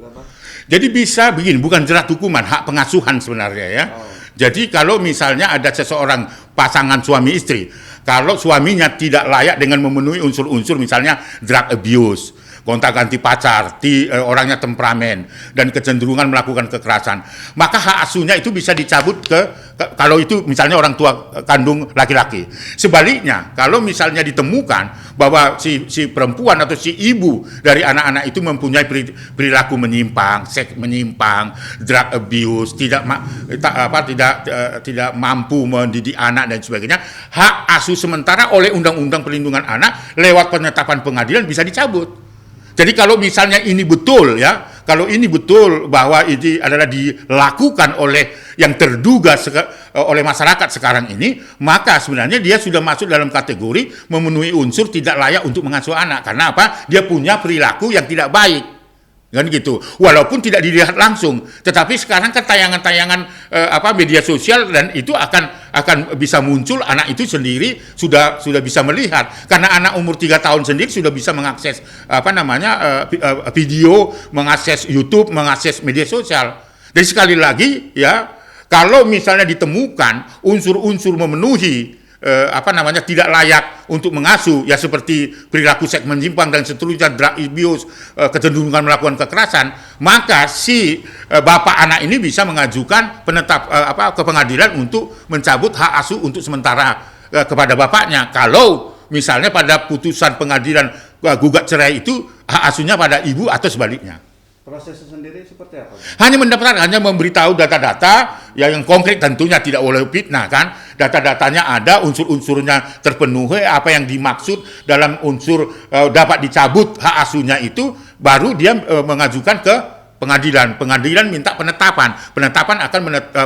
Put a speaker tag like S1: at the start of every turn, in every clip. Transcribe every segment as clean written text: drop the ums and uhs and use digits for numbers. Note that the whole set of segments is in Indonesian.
S1: juga, Pak?
S2: Jadi bisa begini, bukan jerat hukuman, hak pengasuhan sebenarnya ya. Jadi kalau misalnya ada seseorang pasangan suami istri, kalau suaminya tidak layak dengan memenuhi unsur-unsur misalnya drug abuse, gonta-ganti pacar, orangnya temperamen, dan kecenderungan melakukan kekerasan, maka hak asuhnya itu bisa dicabut kalau itu misalnya orang tua kandung laki-laki. Sebaliknya, kalau misalnya ditemukan bahwa si perempuan atau si ibu dari anak-anak itu mempunyai perilaku menyimpang, seks menyimpang, drug abuse, tidak mampu mendidik anak dan sebagainya, hak asuh sementara oleh Undang-Undang Perlindungan Anak lewat penetapan pengadilan bisa dicabut. Jadi kalau misalnya ini betul ya, kalau ini betul bahwa ini adalah dilakukan oleh yang terduga oleh masyarakat sekarang ini, maka sebenarnya dia sudah masuk dalam kategori memenuhi unsur tidak layak untuk mengasuh anak. Karena apa? Dia punya perilaku yang tidak baik. Kan gitu. Walaupun tidak dilihat langsung, tetapi sekarang kan tayangan-tayangan media sosial dan itu akan bisa muncul, anak itu sendiri sudah bisa melihat, karena anak umur 3 tahun sendiri sudah bisa mengakses video, mengakses YouTube, mengakses media sosial. Jadi sekali lagi ya, kalau misalnya ditemukan unsur-unsur memenuhi tidak layak untuk mengasuh, ya seperti perilaku seks menyimpang dan seterusnya, drug abuse, kecenderungan melakukan kekerasan, maka si bapak anak ini bisa mengajukan ke pengadilan untuk mencabut hak asuh untuk sementara kepada bapaknya. Kalau misalnya pada putusan pengadilan gugat cerai itu hak asuhnya pada ibu atau sebaliknya.
S1: Prosesnya sendiri seperti apa?
S2: Hanya memberitahu data-data yang konkret, tentunya tidak boleh fitnah kan. Data-datanya ada, unsur-unsurnya terpenuhi, apa yang dimaksud dalam unsur dapat dicabut hak asuhnya itu, baru dia mengajukan ke pengadilan. Pengadilan minta penetapan.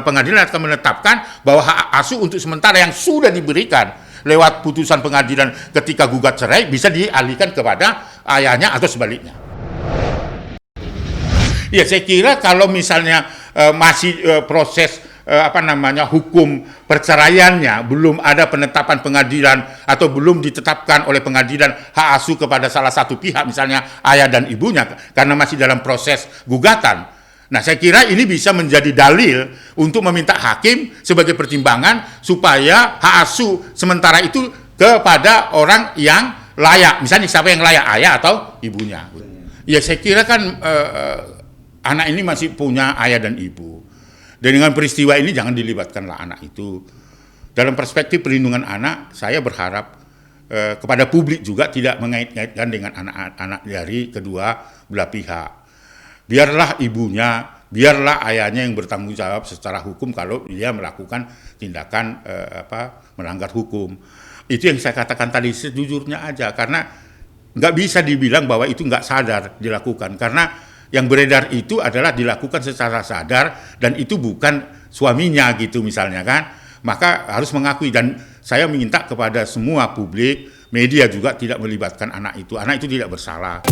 S2: Pengadilan akan menetapkan bahwa hak asuh untuk sementara yang sudah diberikan lewat putusan pengadilan ketika gugat cerai bisa dialihkan kepada ayahnya atau sebaliknya. Ya, saya kira kalau misalnya masih proses hukum perceraiannya belum ada penetapan pengadilan atau belum ditetapkan oleh pengadilan hak asuh kepada salah satu pihak, misalnya ayah dan ibunya, karena masih dalam proses gugatan. Nah, saya kira ini bisa menjadi dalil untuk meminta hakim sebagai pertimbangan supaya hak asuh sementara itu kepada orang yang layak. Misalnya siapa yang layak, ayah atau ibunya. Ya, saya kira kan anak ini masih punya ayah dan ibu. Dan dengan peristiwa ini jangan dilibatkanlah anak itu. Dalam perspektif perlindungan anak, saya berharap kepada publik juga tidak mengait-ngaitkan dengan anak-anak dari kedua belah pihak. Biarlah ibunya, biarlah ayahnya yang bertanggung jawab secara hukum kalau dia melakukan tindakan melanggar hukum. Itu yang saya katakan tadi, sejujurnya aja, karena nggak bisa dibilang bahwa itu nggak sadar dilakukan, karena yang beredar itu adalah dilakukan secara sadar dan itu bukan suaminya gitu misalnya kan, maka harus mengakui. Dan saya minta kepada semua publik, media juga tidak melibatkan anak itu tidak bersalah.